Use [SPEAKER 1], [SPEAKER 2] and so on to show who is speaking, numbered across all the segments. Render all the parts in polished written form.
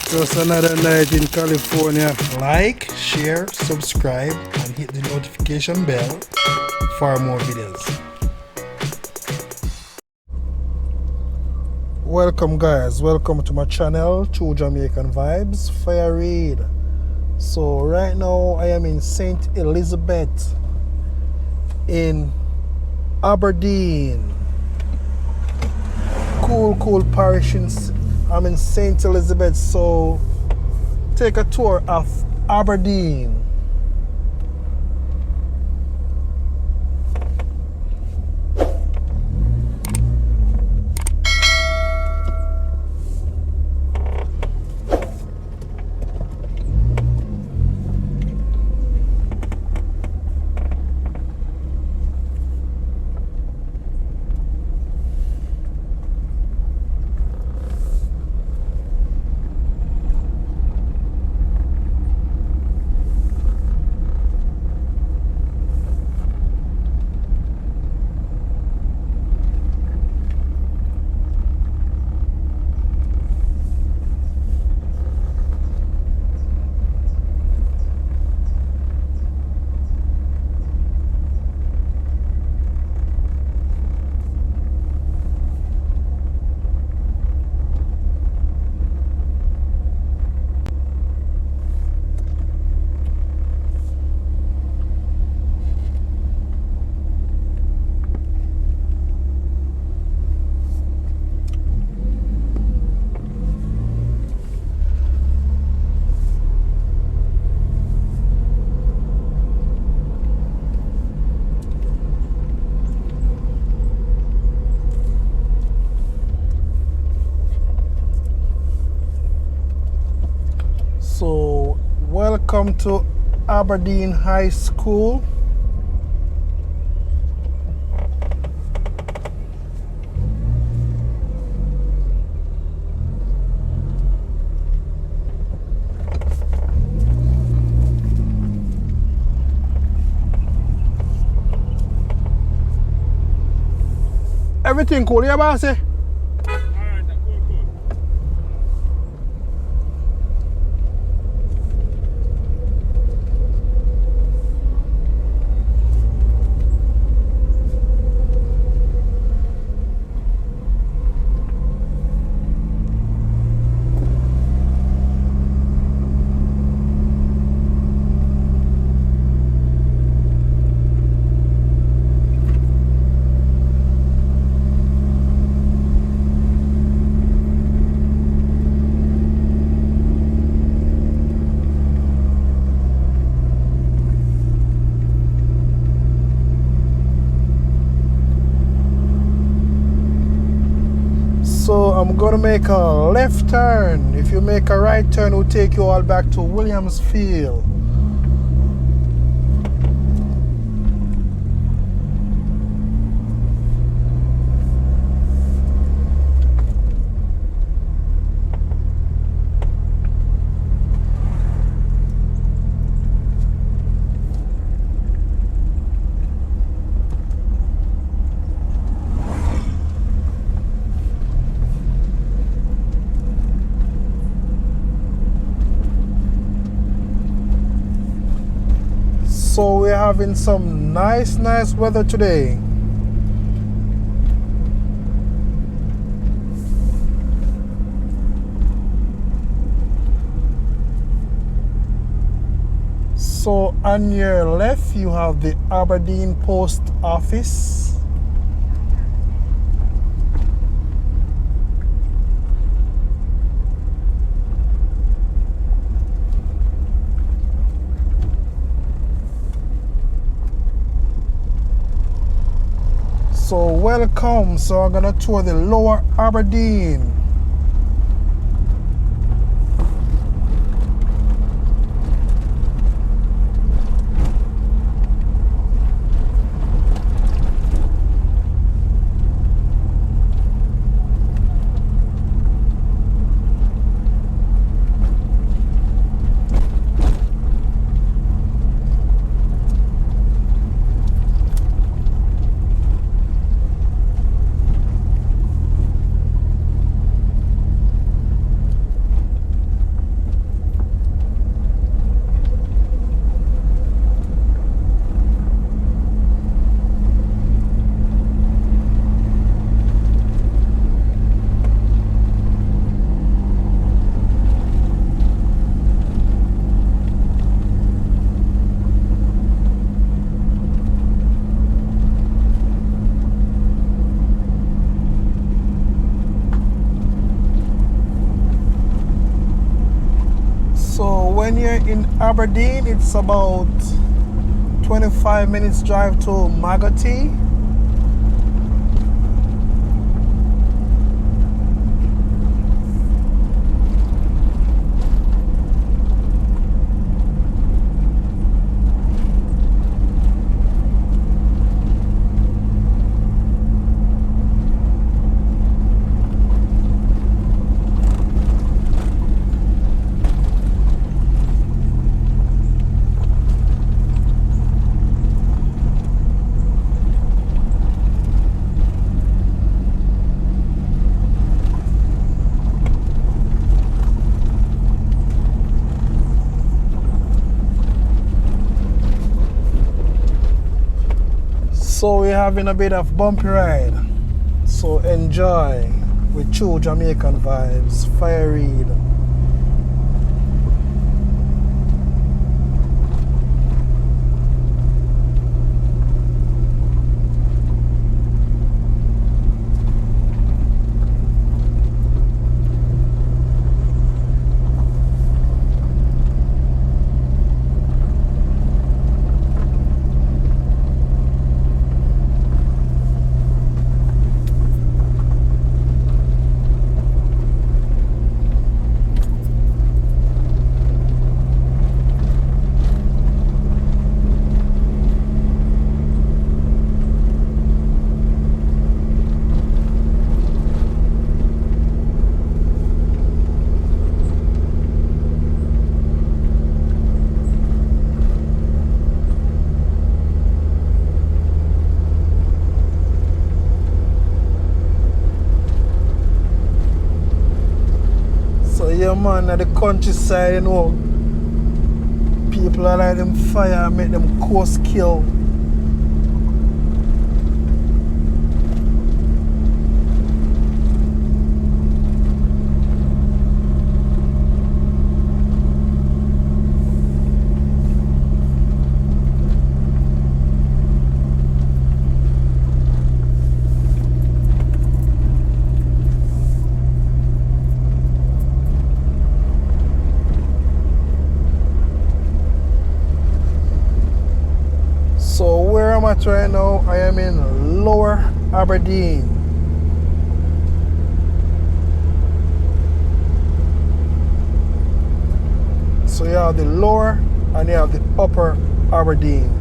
[SPEAKER 1] Just another night in California. Like, share, subscribe, and hit the notification bell for more videos. Welcome guys, welcome to my channel, True Jamaican Vibes, Fire Reid. So right now I am in St. Elizabeth in Aberdeen. Cool parish. I'm in St. Elizabeth, so take a tour of Aberdeen. So welcome to Aberdeen High School. Everything cool, yeah, bossy? So I'm gonna make a left turn. If you make a right turn, it will take you all back to Williamsfield. So we're having some nice weather today. So on your left you have the Aberdeen Post Office. So welcome. So I'm gonna tour the Lower Aberdeen. Aberdeen. It's about 25 minutes drive to Magotty. So we're having a bit of bumpy ride. So enjoy with true Jamaican vibes. Fire Reid. So yeah man, at the countryside, you know, people are like them fire, make them coast kill. So where I'm at right now, I am in Lower Aberdeen. So you have the Lower and you have the Upper Aberdeen.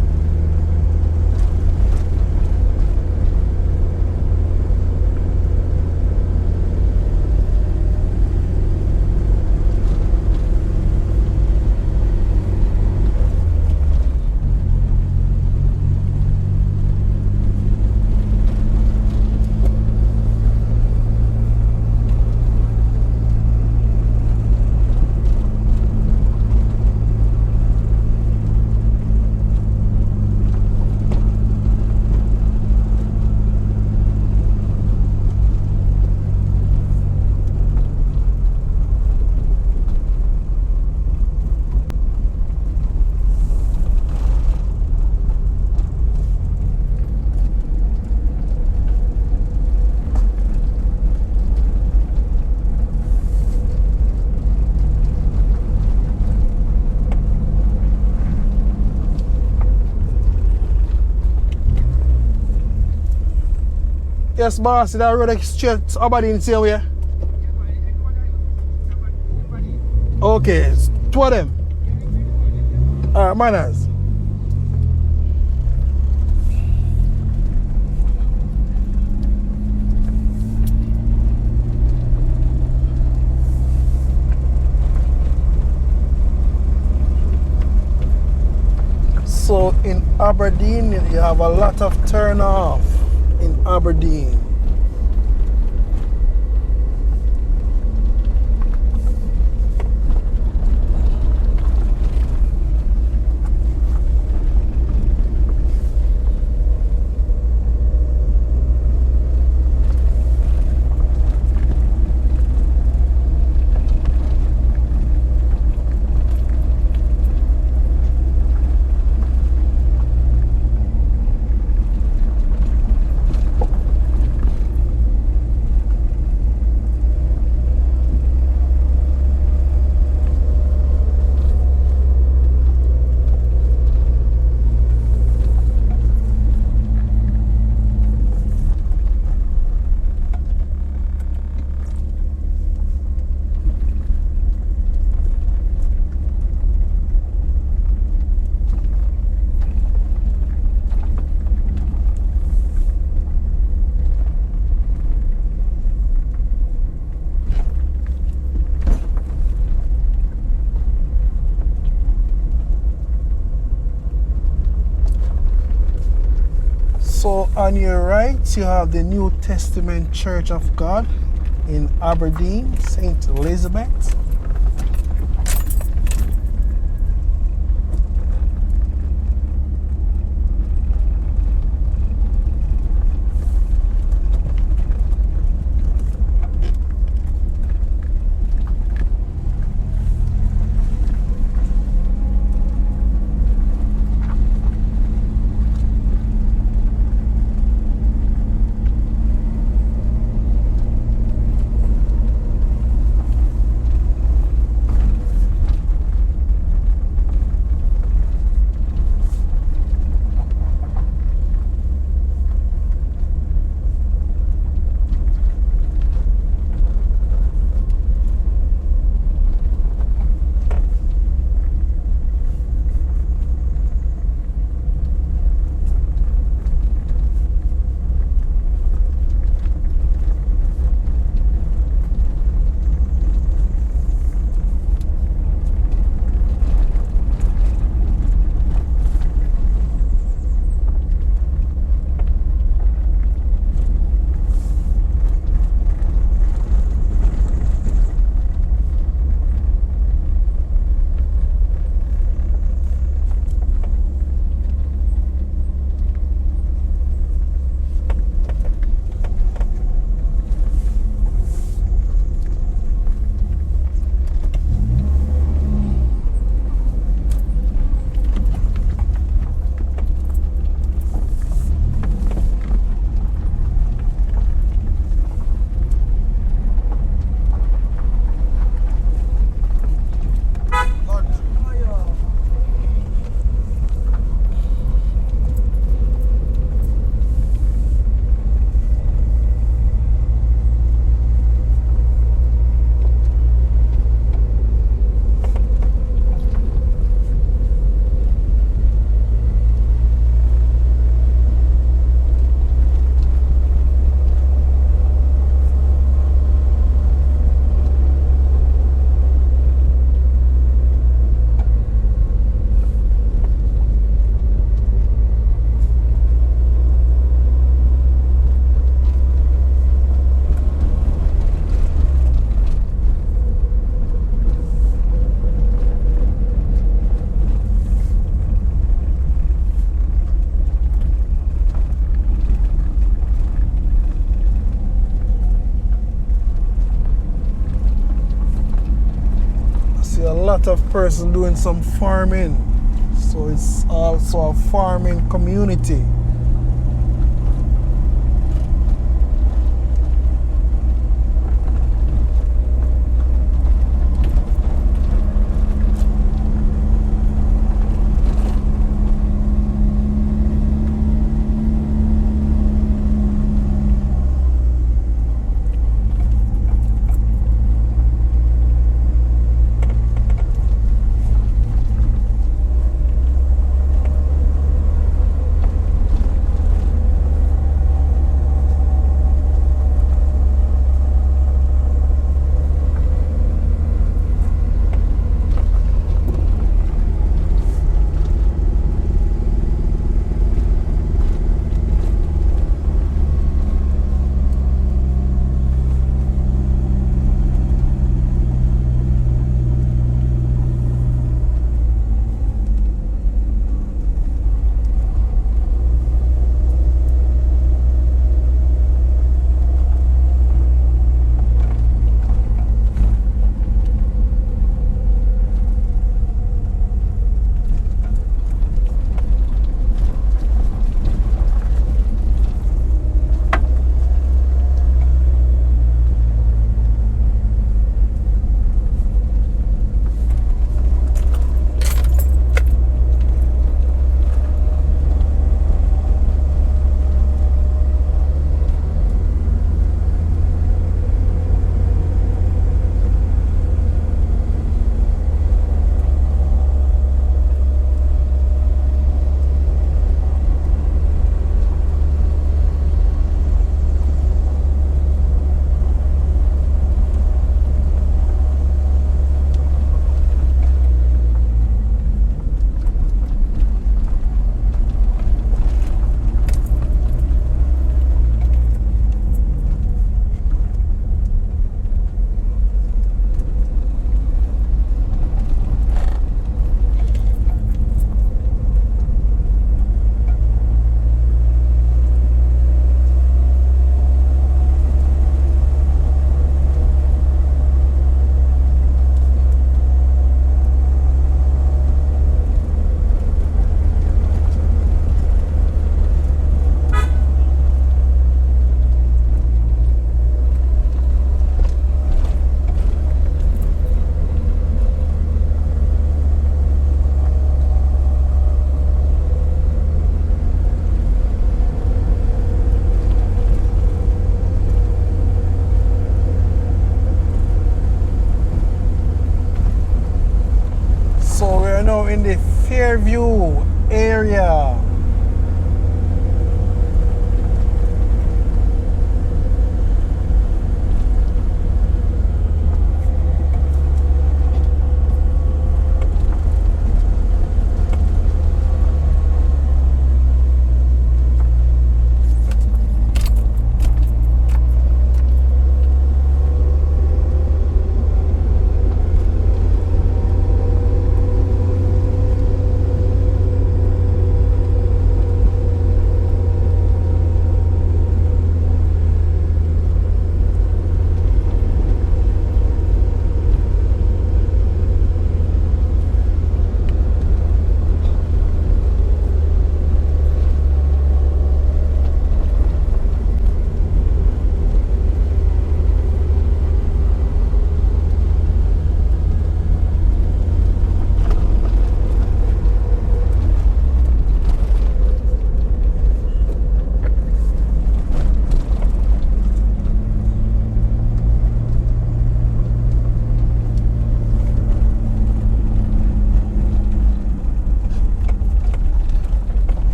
[SPEAKER 1] Yes, boss, that road straight Aberdeen same way. Okay, two of them. Alright, manners. So in Aberdeen, you have a lot of turn off in Aberdeen. So on your right, you have the New Testament Church of God in Aberdeen, St. Elizabeth. See a lot of person doing some farming, so it's also a farming community. Fairview area.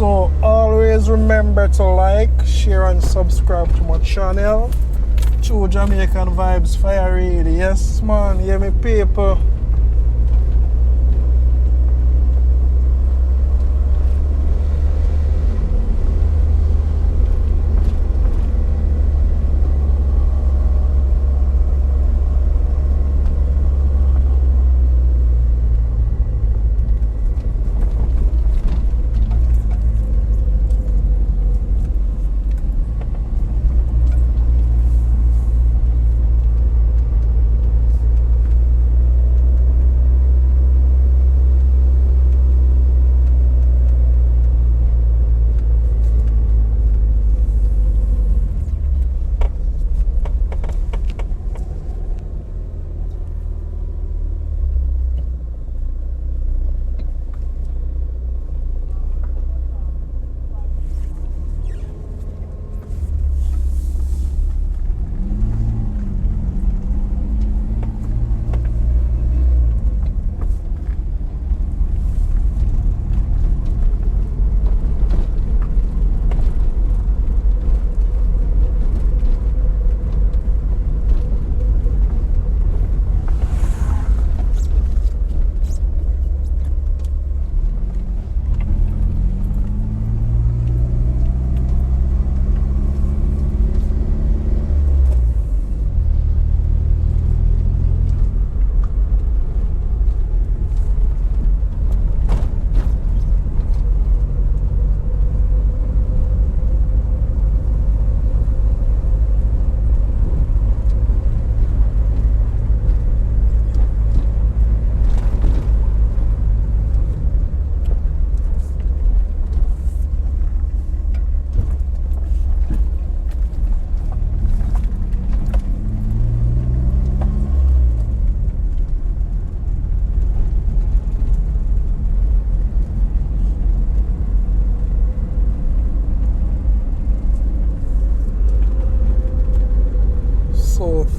[SPEAKER 1] So always remember to like, share and subscribe to my channel. True Jamaican Vibes Fire Raid. Yes man, hear me people.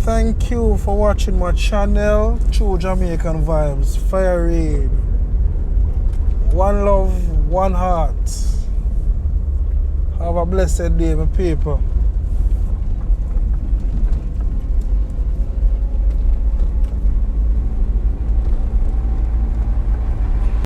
[SPEAKER 1] Thank you for watching my channel, True Jamaican Vibes, Fire Raid. One love, one heart. Have a blessed day, my people.